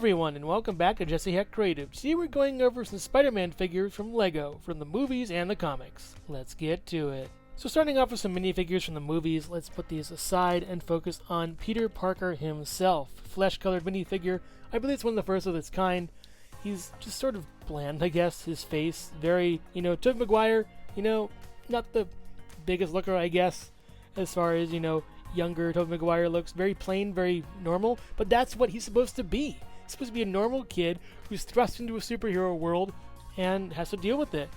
everyone, and welcome back to Jesse Hecht Creative. Today we're going over some Spider-Man figures from LEGO, from the movies and the comics. Let's get to it. So starting off with some minifigures from the movies, let's put these aside and focus on Peter Parker himself. Flesh-colored minifigure. I believe it's one of the first of its kind. He's just sort of bland, I guess. His face, very, Tobey Maguire, not the biggest looker, I guess, as far as, younger Tobey Maguire looks. Very plain, very normal, but that's what he's supposed to be. He's supposed to be a normal kid who's thrust into a superhero world and has to deal with it.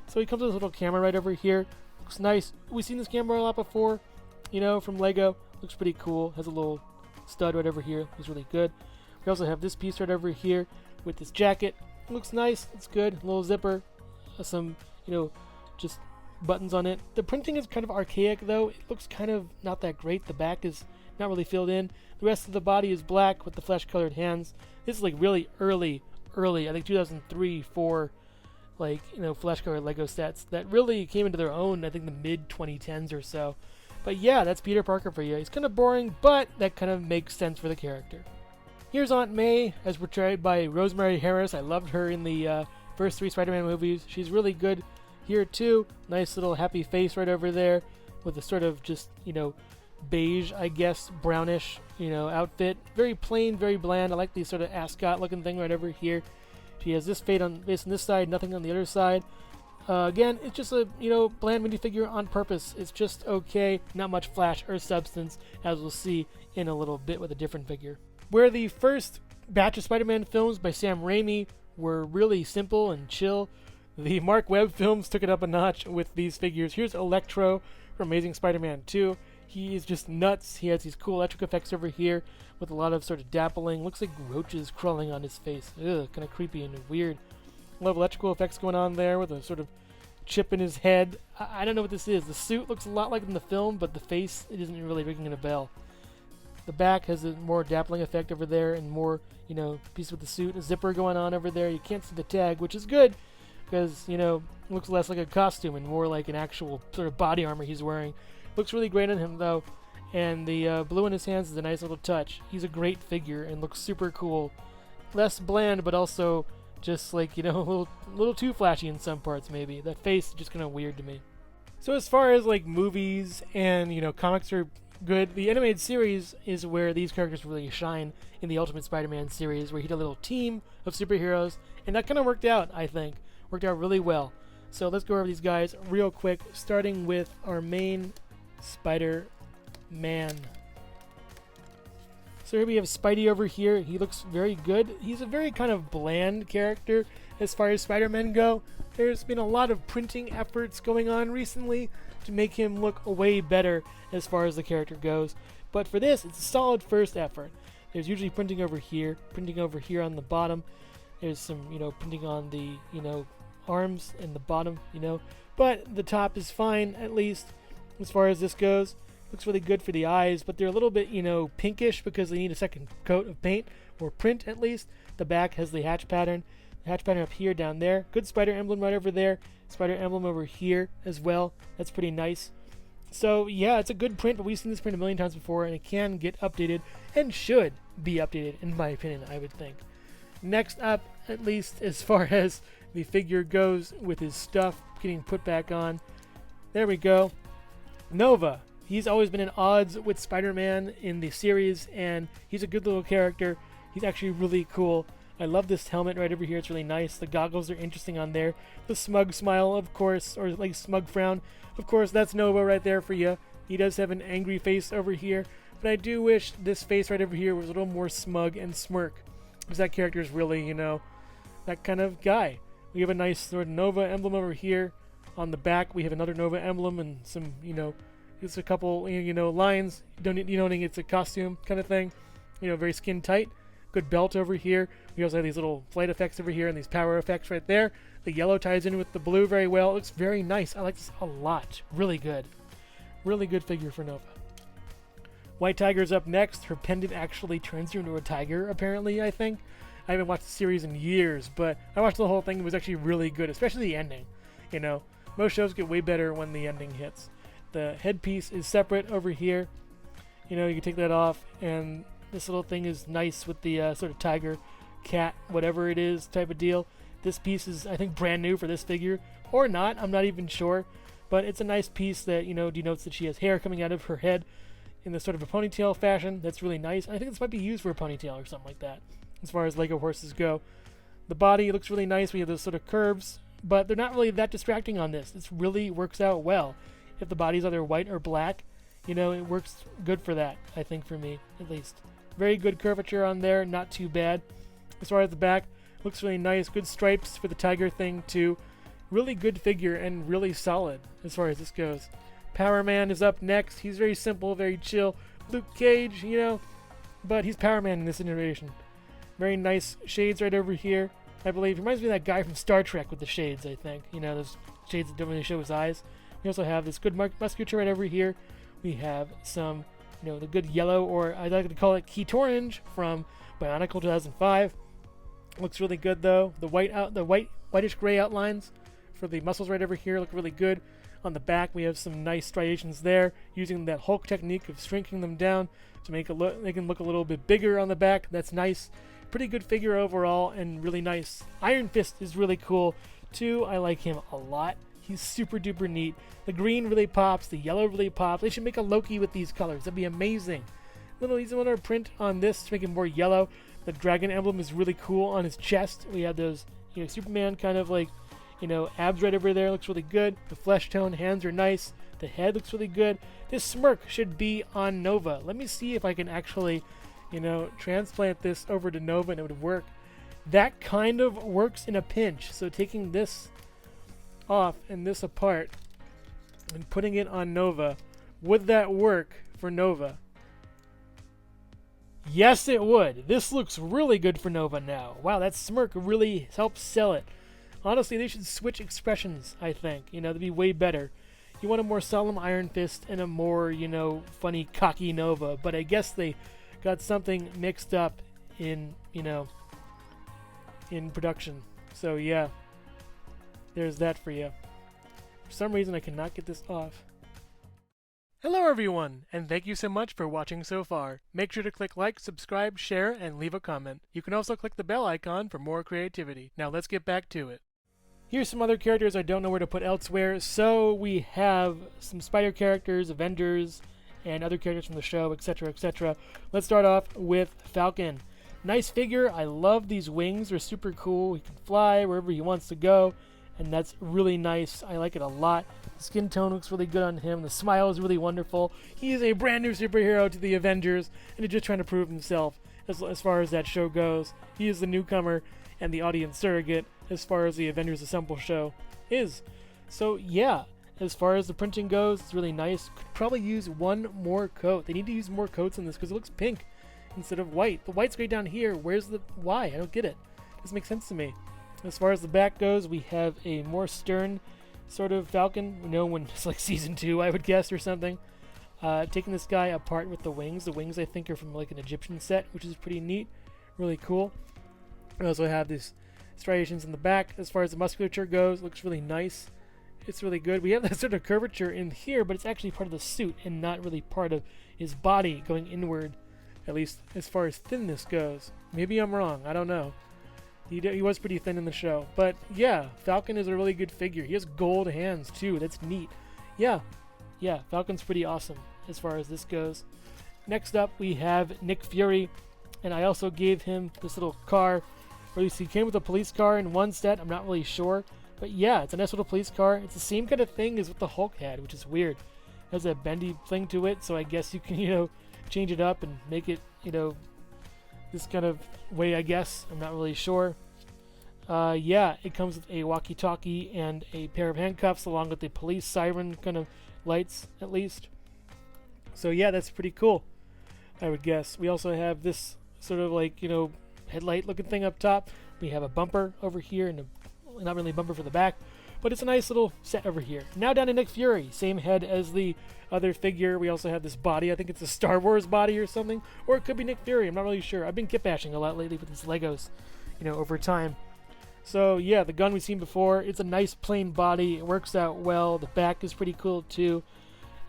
So he comes with a little camera right over here. Looks nice. We've seen this camera a lot before, from LEGO. Looks pretty cool. Has a little stud right over here. Looks really good. We also have this piece right over here with this jacket. Looks nice. It's good. A little zipper. Some, just buttons on it. The printing is kind of archaic though. It looks kind of not that great. The back is not really filled in. The rest of the body is black with the flesh-colored hands. This is like really early, I think 2003, 4, flesh-colored LEGO sets that really came into their own, I think the mid-2010s or so. But yeah, that's Peter Parker for you. He's kind of boring, but that kind of makes sense for the character. Here's Aunt May, as portrayed by Rosemary Harris. I loved her in the first 3 Spider-Man movies. She's really good here too. Nice little happy face right over there with a sort of just, beige, I guess, brownish, outfit. Very plain, very bland. I like the sort of ascot looking thing right over here. She has this face on this side, nothing on the other side. Again, it's just a, bland minifigure on purpose. It's just okay. Not much flash or substance, as we'll see in a little bit with a different figure. Where the first batch of Spider-Man films by Sam Raimi were really simple and chill, the Mark Webb films took it up a notch with these figures. Here's Electro from Amazing Spider-Man 2. He is just nuts. He has these cool electric effects over here with a lot of sort of dappling. Looks like roaches crawling on his face. Ugh, kind of creepy and weird. A lot of electrical effects going on there with a sort of chip in his head. I don't know what this is. The suit looks a lot like in the film, but the face, it isn't really ringing a bell. The back has a more dappling effect over there and more, piece with the suit. A zipper going on over there. You can't see the tag, which is good, because, it looks less like a costume and more like an actual sort of body armor he's wearing. Looks really great on him, though, and the blue in his hands is a nice little touch. He's a great figure and looks super cool. Less bland, but also just like, a little too flashy in some parts, maybe. That face is just kind of weird to me. So as far as, movies and, comics are good, the animated series is where these characters really shine in the Ultimate Spider-Man series, where he had a little team of superheroes, and that kind of worked out, I think. Worked out really well. So let's go over these guys real quick, starting with our main Spider-Man. So here we have Spidey over here. He looks very good. He's a very kind of bland character as far as Spider-Men go. There's been a lot of printing efforts going on recently to make him look way better as far as the character goes. But for this, it's a solid first effort. There's usually printing over here on the bottom. There's some, printing on the, arms and the bottom, But the top is fine, at least, as far as this goes. Looks really good for the eyes, but they're a little bit, pinkish because they need a second coat of paint, or print at least. The back has the hatch pattern. The hatch pattern up here, down there. Good spider emblem right over there. Spider emblem over here as well. That's pretty nice. So, yeah, it's a good print, but we've seen this print a million times before, and it can get updated, and should be updated, in my opinion, I would think. Next up, at least as far as the figure goes with his stuff getting put back on, there we go. Nova. He's always been at odds with Spider-Man in the series, and he's a good little character. He's actually really cool. I love this helmet right over here. It's really nice. The goggles are interesting on there. The smug smile, of course, or smug frown. Of course, that's Nova right there for you. He does have an angry face over here, but I do wish this face right over here was a little more smug and smirk, because that character is really, that kind of guy. We have a nice sort of Nova emblem over here. On the back, we have another Nova emblem and some, just a couple, lines denoting it's a costume kind of thing. Very skin tight. Good belt over here. We also have these little flight effects over here and these power effects right there. The yellow ties in with the blue very well. It looks very nice. I like this a lot. Really good. Really good figure for Nova. White Tiger's up next. Her pendant actually turns her into a tiger, apparently, I think. I haven't watched the series in years, but I watched the whole thing. It was actually really good, especially the ending. Most shows get way better when the ending hits. The headpiece is separate over here. You can take that off, and this little thing is nice with the sort of tiger cat, whatever it is type of deal. This piece is, I think, brand new for this figure, or not, I'm not even sure, but it's a nice piece that, denotes that she has hair coming out of her head in this sort of a ponytail fashion. That's really nice. I think this might be used for a ponytail or something like that, as far as Lego horses go. The body looks really nice. We have those sort of curves, but they're not really that distracting on this. This really works out well. If the body's either white or black, it works good for that, I think, for me, at least. Very good curvature on there, not too bad. As far as the back, looks really nice. Good stripes for the tiger thing, too. Really good figure and really solid as far as this goes. Power Man is up next. He's very simple, very chill. Luke Cage, but he's Power Man in this iteration. Very nice shades right over here, I believe. Reminds me of that guy from Star Trek with the shades, I think. Those shades that don't really show his eyes. We also have this good musculature right over here. We have some, the good yellow, or I like to call it Keat Orange from Bionicle 2005. Looks really good though. The whitish gray outlines for the muscles right over here look really good. On the back, we have some nice striations there, using that Hulk technique of shrinking them down to make they can look a little bit bigger on the back. That's nice. Pretty good figure overall, and really nice. Iron Fist is really cool too. I like him a lot. He's super duper neat. The green really pops. The yellow really pops. They should make a Loki with these colors. That'd be amazing. He's a little print on this to make it more yellow. The dragon emblem is really cool on his chest. We have those, Superman kind of like, abs right over there. Looks really good. The flesh tone hands are nice. The head looks really good. This smirk should be on Nova. Let me see if I can actually, transplant this over to Nova and it would work. That kind of works in a pinch. So taking this off and this apart and putting it on Nova, would that work for Nova? Yes, it would. This looks really good for Nova now. Wow, that smirk really helps sell it. Honestly, they should switch expressions, I think. That'd be way better. You want a more solemn Iron Fist and a more, funny, cocky Nova. But I guess they got something mixed up in, in production. So, yeah. There's that for you. For some reason, I cannot get this off. Hello everyone, and thank you so much for watching so far. Make sure to click like, subscribe, share, and leave a comment. You can also click the bell icon for more creativity. Now let's get back to it. Here's some other characters I don't know where to put elsewhere. So we have some Spider characters, Avengers, and other characters from the show, etc., etc. Let's start off with Falcon. Nice figure. I love these wings. They're super cool. He can fly wherever he wants to go, and that's really nice. I like it a lot. The skin tone looks really good on him. The smile is really wonderful. He is a brand new superhero to the Avengers, and he's just trying to prove himself as far as that show goes. He is the newcomer and the audience surrogate as far as the Avengers Assemble show is. So yeah, as far as the printing goes, it's really nice. Could probably use one more coat. They need to use more coats in this because it looks pink instead of white. The white's great down here. Where's the why? I don't get it. Doesn't make sense to me. As far as the back goes, we have a more stern sort of Falcon. When it's like season 2, I would guess, or something. Taking this guy apart with the wings. The wings, I think, are from like an Egyptian set, which is pretty neat. Really cool. We also have these striations in the back. As far as the musculature goes, it looks really nice. It's really good. We have that sort of curvature in here, but it's actually part of the suit and not really part of his body going inward, at least as far as thinness goes. Maybe I'm wrong. I don't know. He was pretty thin in the show. But yeah, Falcon is a really good figure. He has gold hands too. That's neat. Yeah, Falcon's pretty awesome as far as this goes. Next up, we have Nick Fury. And I also gave him this little car. Or at least he came with a police car in one set. I'm not really sure. But yeah, it's a nice little police car. It's the same kind of thing as what the Hulk had, which is weird. It has a bendy thing to it, so I guess you can, change it up and make it, this kind of way, I guess. I'm not really sure. Yeah, it comes with a walkie-talkie and a pair of handcuffs along with the police siren kind of lights, at least. So yeah, that's pretty cool, I would guess. We also have this sort of like, headlight looking thing up top. We have a bumper over here, and not really a bumper for the back, but it's a nice little set over here. Now down to Nick Fury. Same head as the other figure. We also have this body. I think it's a Star Wars body or something, or it could be Nick Fury. I'm not really sure. I've been kit bashing a lot lately with these Legos, over time. So yeah, the gun we've seen before. It's a nice plain body. It works out well. The back is pretty cool too.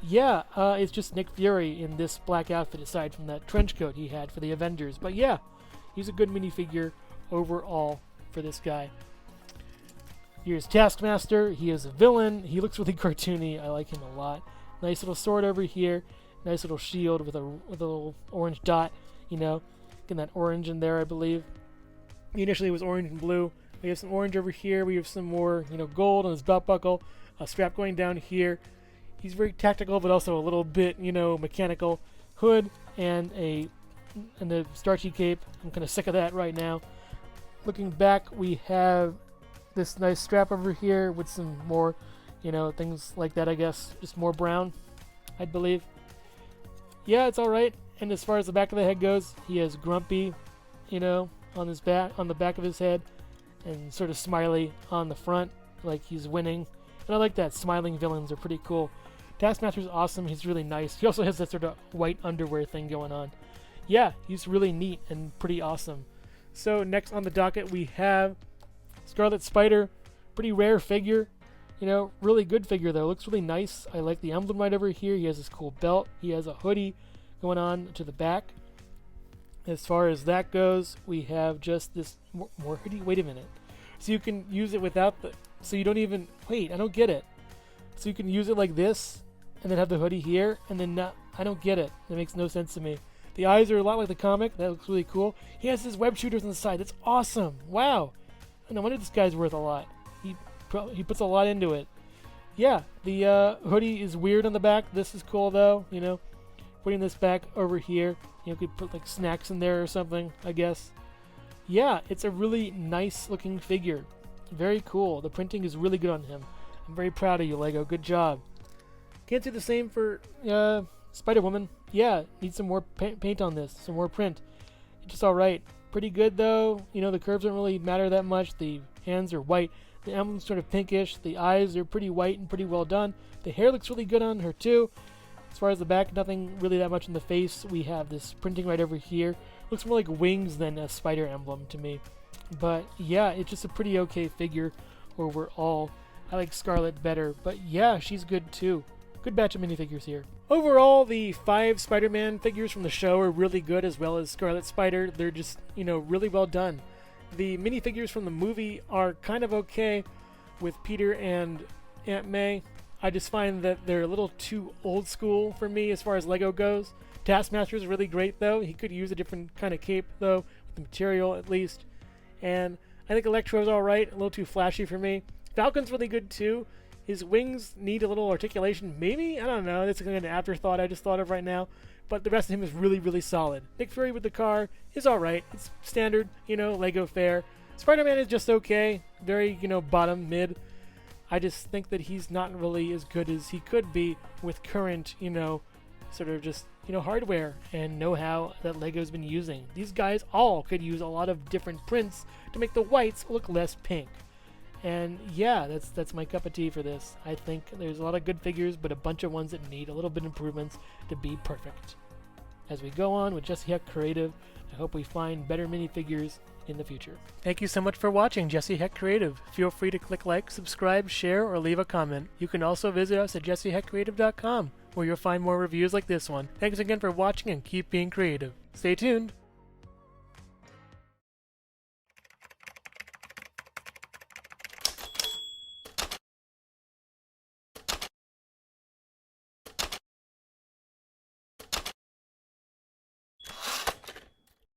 Yeah, it's just Nick Fury in this black outfit aside from that trench coat he had for the Avengers. But yeah, he's a good minifigure overall for this guy. Here's Taskmaster. He is a villain. He looks really cartoony. I like him a lot. Nice little sword over here. Nice little shield with a little orange dot. You know, getting that orange in there, I believe. Initially it was orange and blue. We have some orange over here. We have some more, gold on his belt buckle. A strap going down here. He's very tactical, but also a little bit, mechanical. Hood and a starchy cape. I'm kind of sick of that right now. Looking back, we have this nice strap over here with some more, things like that, I guess. Just more brown, I believe. Yeah, it's alright. And as far as the back of the head goes, he has grumpy, on his back, on the back of his head, and sort of smiley on the front, like he's winning. And I like that. Smiling villains are pretty cool. Taskmaster's awesome. He's really nice. He also has that sort of white underwear thing going on. Yeah, he's really neat and pretty awesome. So next on the docket we have Scarlet Spider. Pretty rare figure. Really good figure though. Looks really nice. I like the emblem right over here. He has this cool belt. He has a hoodie going on to the back. As far as that goes, we have just this more hoodie. Wait a minute. So you can use it without the... So you don't even... Wait, I don't get it. So you can use it like this, and then have the hoodie here, and then not... I don't get it. That makes no sense to me. The eyes are a lot like the comic. That looks really cool. He has his web shooters on the side. That's awesome. Wow. No wonder this guy's worth a lot. He puts a lot into it. Yeah, the hoodie is weird on the back. This is cool, though. Putting this back over here. You could put like snacks in there or something, I guess. Yeah, it's a really nice looking figure. Very cool. The printing is really good on him. I'm very proud of you, Lego. Good job. Can't do the same for Spider-Woman. Yeah, need some more paint on this. Some more print. It's just alright. Pretty good, though. The curves don't really matter that much. The hands are white. The emblem's sort of pinkish. The eyes are pretty white and pretty well done. The hair looks really good on her, too. As far as the back, nothing really that much in the face. We have this printing right over here. Looks more like wings than a spider emblem to me. But yeah, it's just a pretty okay figure overall. I like Scarlet better, but yeah, she's good too. Good batch of minifigures here. Overall, the 5 Spider-Man figures from the show are really good, as well as Scarlet Spider. They're just, really well done. The minifigures from the movie are kind of okay with Peter and Aunt May. I just find that they're a little too old school for me as far as Lego goes. Taskmaster is really great, though. He could use a different kind of cape, though, with the material at least. And I think Electro is alright, a little too flashy for me. Falcon's really good, too. His wings need a little articulation, maybe? I don't know. That's kind of an afterthought I just thought of right now. But the rest of him is really, really solid. Nick Fury with the car is alright. It's standard, Lego fare. Spider-Man is just okay. Very, bottom, mid. I just think that he's not really as good as he could be with current, sort of just, hardware and know-how that Lego's been using. These guys all could use a lot of different prints to make the whites look less pink. And yeah, that's my cup of tea for this. I think there's a lot of good figures, but a bunch of ones that need a little bit of improvements to be perfect. As we go on with Jesse Hecht Creative, I hope we find better minifigures in the future. Thank you so much for watching Jesse Hecht Creative. Feel free to click like, subscribe, share, or leave a comment. You can also visit us at jessehechtcreative.com, where you'll find more reviews like this one. Thanks again for watching and keep being creative. Stay tuned!